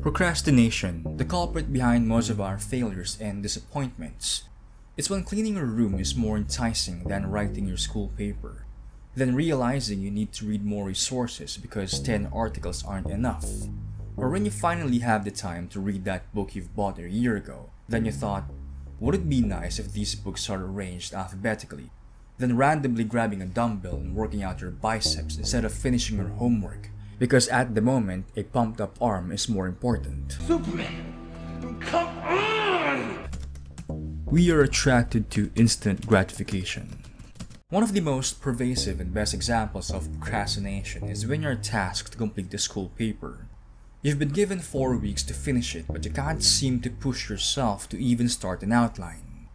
Procrastination, the culprit behind most of our failures and disappointments. It's when cleaning your room is more enticing than writing your school paper, then realizing you need to read more resources because 10 articles aren't enough, or when you finally have the time to read that book you've bought a year ago, then you thought, would it be nice if these books are arranged alphabetically, then randomly grabbing a dumbbell and working out your biceps instead of finishing your homework, because at the moment, a pumped-up arm is more important. Superman, come on! We are attracted to instant gratification. One of the most pervasive and best examples of procrastination is when you're tasked to complete the school paper. You've been given 4 weeks to finish it, but you can't seem to push yourself to even start an outline.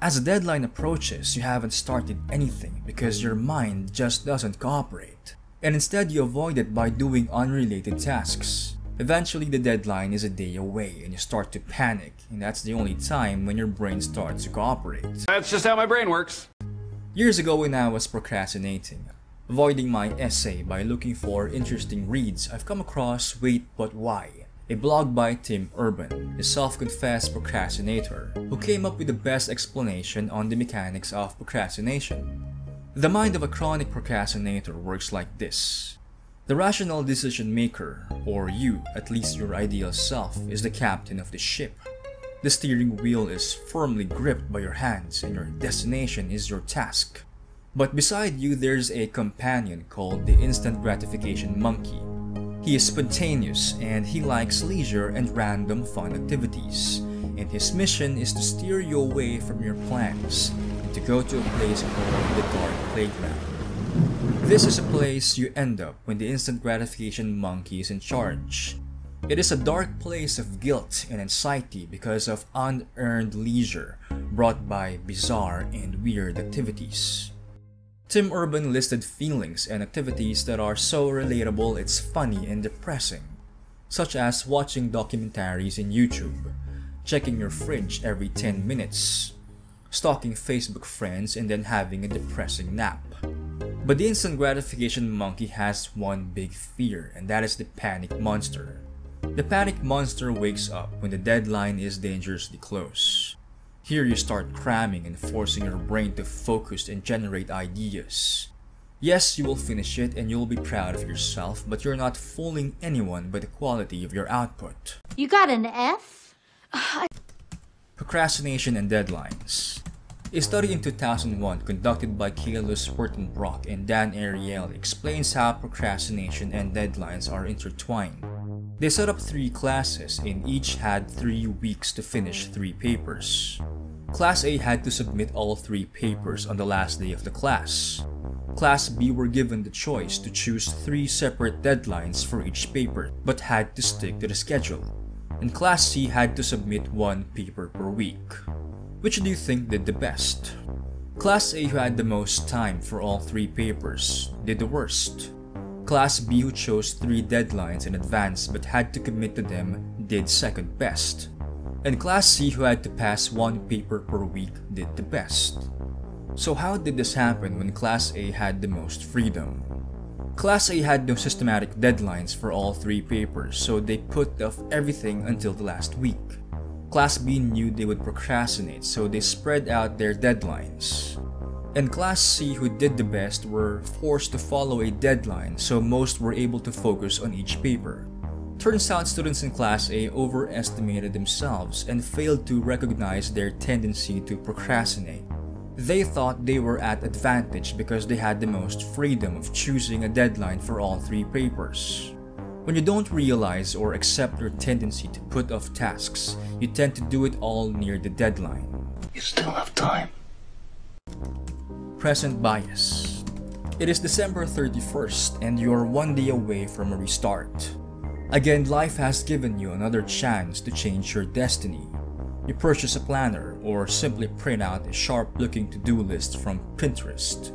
As the deadline approaches, you haven't started anything because your mind just doesn't cooperate. And instead you avoid it by doing unrelated tasks. Eventually the deadline is a day away and you start to panic, and that's the only time when your brain starts to cooperate. That's just how my brain works. Years ago when I was procrastinating, avoiding my essay by looking for interesting reads, I've come across Wait But Why, a blog by Tim Urban, a self-confessed procrastinator, who came up with the best explanation on the mechanics of procrastination. The mind of a chronic procrastinator works like this. The rational decision maker, or you, at least your ideal self, is the captain of the ship. The steering wheel is firmly gripped by your hands and your destination is your task. But beside you there's a companion called the instant gratification monkey. He is spontaneous and he likes leisure and random fun activities, and his mission is to steer you away from your plans and to go to a place called the dark playground. This is a place you end up when the instant gratification monkey is in charge. It is a dark place of guilt and anxiety because of unearned leisure brought by bizarre and weird activities. Tim Urban listed feelings and activities that are so relatable it's funny and depressing, such as watching documentaries in YouTube, checking your fridge every 10 minutes, stalking Facebook friends and then having a depressing nap. But the instant gratification monkey has one big fear, and that is the panic monster. The panic monster wakes up when the deadline is dangerously close. Here you start cramming and forcing your brain to focus and generate ideas. Yes, you will finish it and you'll be proud of yourself, but you're not fooling anyone by the quality of your output. You got an F? Procrastination and deadlines. A study in 2001 conducted by Carlos Wertenbrock and Dan Ariely explains how procrastination and deadlines are intertwined. They set up 3 classes and each had 3 weeks to finish 3 papers. Class A had to submit all 3 papers on the last day of the class. Class B were given the choice to choose 3 separate deadlines for each paper, but had to stick to the schedule. And Class C had to submit 1 paper per week. Which do you think did the best? Class A, who had the most time for all 3 papers, did the worst. Class B, who chose 3 deadlines in advance but had to commit to them, did second best. And Class C, who had to pass 1 paper per week, did the best. So how did this happen when Class A had the most freedom? Class A had no systematic deadlines for all 3 papers, so they put off everything until the last week. Class B knew they would procrastinate, so they spread out their deadlines. And Class C, who did the best, were forced to follow a deadline, so most were able to focus on each paper. Turns out students in Class A overestimated themselves and failed to recognize their tendency to procrastinate. They thought they were at advantage because they had the most freedom of choosing a deadline for all 3 papers. When you don't realize or accept your tendency to put off tasks, you tend to do it all near the deadline. You still have time. Present bias. It is December 31st and you're 1 day away from a restart. Again, life has given you another chance to change your destiny. You purchase a planner or simply print out a sharp-looking to-do list from Pinterest.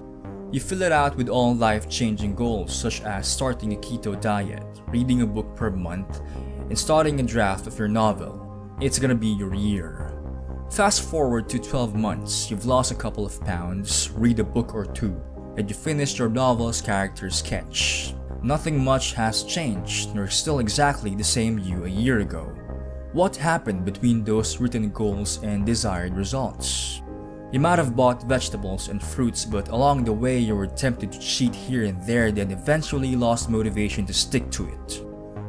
You fill it out with all life-changing goals such as starting a keto diet, reading a book per month, and starting a draft of your novel. It's gonna be your year. Fast forward to 12 months, you've lost a couple of pounds, read a book or 2, and you finished your novel's character sketch. Nothing much has changed, you're still exactly the same you a year ago. What happened between those written goals and desired results? You might have bought vegetables and fruits, but along the way you were tempted to cheat here and there, then eventually lost motivation to stick to it.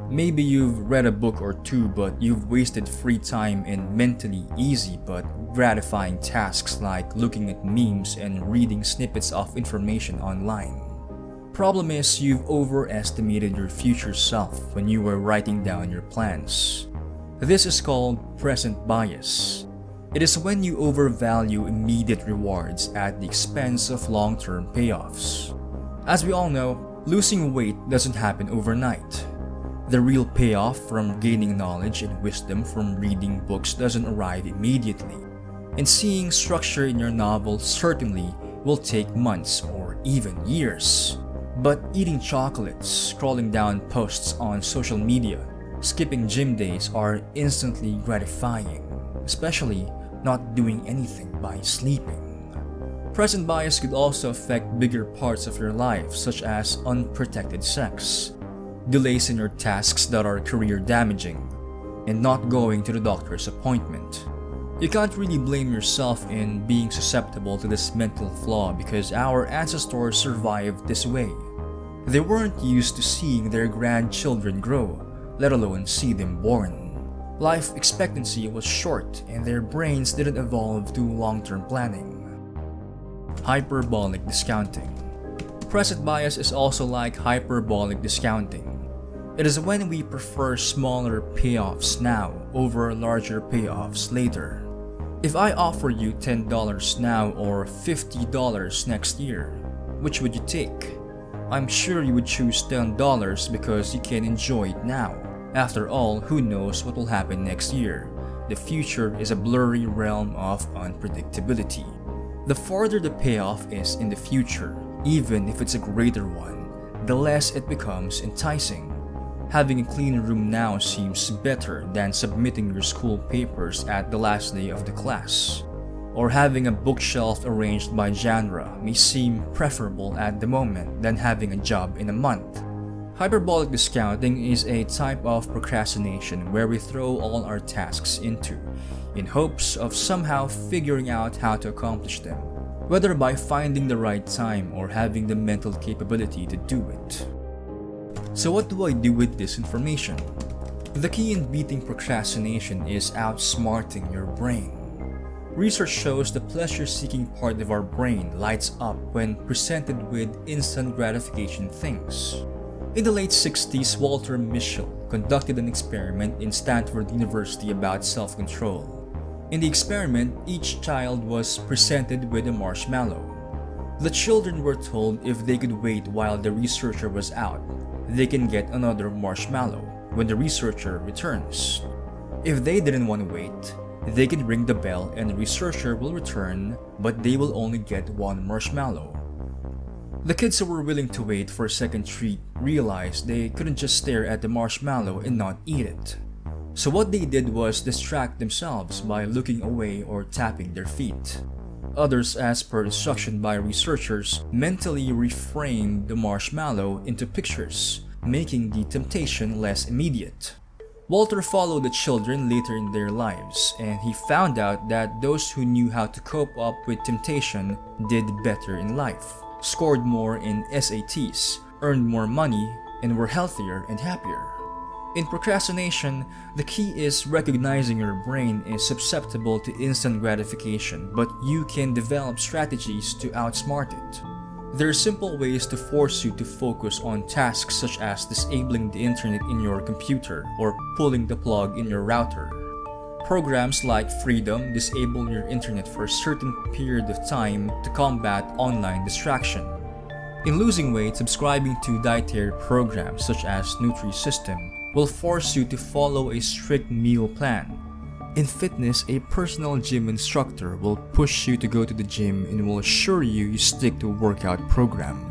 Maybe you've read a book or two, but you've wasted free time in mentally easy but gratifying tasks like looking at memes and reading snippets of information online. Problem is, you've overestimated your future self when you were writing down your plans. This is called present bias. It is when you overvalue immediate rewards at the expense of long-term payoffs. As we all know, losing weight doesn't happen overnight. The real payoff from gaining knowledge and wisdom from reading books doesn't arrive immediately. And seeing structure in your novel certainly will take months or even years. But eating chocolates, scrolling down posts on social media, skipping gym days are instantly gratifying, especially not doing anything by sleeping. Present bias could also affect bigger parts of your life, such as unprotected sex, delays in your tasks that are career damaging, and not going to the doctor's appointment. You can't really blame yourself in being susceptible to this mental flaw because our ancestors survived this way. They weren't used to seeing their grandchildren grow, let alone see them born. Life expectancy was short and their brains didn't evolve to long-term planning. Hyperbolic discounting. Present bias is also like hyperbolic discounting. It is when we prefer smaller payoffs now over larger payoffs later. If I offer you $10 now or $50 next year, which would you take? I'm sure you would choose $10 because you can enjoy it now. After all, who knows what will happen next year? The future is a blurry realm of unpredictability. The farther the payoff is in the future, even if it's a greater one, the less it becomes enticing. Having a clean room now seems better than submitting your school papers at the last day of the class. Or having a bookshelf arranged by genre may seem preferable at the moment than having a job in a month. Hyperbolic discounting is a type of procrastination where we throw all our tasks in hopes of somehow figuring out how to accomplish them, whether by finding the right time or having the mental capability to do it. So what do I do with this information? The key in beating procrastination is outsmarting your brain. Research shows the pleasure-seeking part of our brain lights up when presented with instant gratification things. In the late 60s, Walter Mischel conducted an experiment in Stanford University about self-control. In the experiment, each child was presented with a marshmallow. The children were told if they could wait while the researcher was out, they can get another marshmallow when the researcher returns. If they didn't want to wait, they can ring the bell and the researcher will return, but they will only get one marshmallow. The kids who were willing to wait for a second treat realized they couldn't just stare at the marshmallow and not eat it. So what they did was distract themselves by looking away or tapping their feet. Others, as per instruction by researchers, mentally reframed the marshmallow into pictures, making the temptation less immediate. Walter followed the children later in their lives, and he found out that those who knew how to cope up with temptation did better in life, scored more in SATs, earned more money, and were healthier and happier. In procrastination, the key is recognizing your brain is susceptible to instant gratification, but you can develop strategies to outsmart it. There are simple ways to force you to focus on tasks such as disabling the internet in your computer or pulling the plug in your router. Programs like Freedom disable your internet for a certain period of time to combat online distraction. In losing weight, subscribing to dietary programs such as Nutrisystem will force you to follow a strict meal plan. In fitness, a personal gym instructor will push you to go to the gym and will assure you stick to a workout program.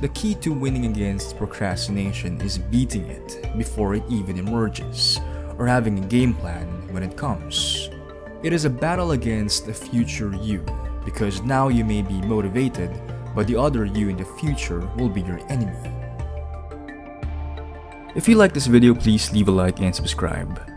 The key to winning against procrastination is beating it before it even emerges, or having a game plan when it comes. It is a battle against the future you, because now you may be motivated, but the other you in the future will be your enemy. If you like this video, please leave a like and subscribe.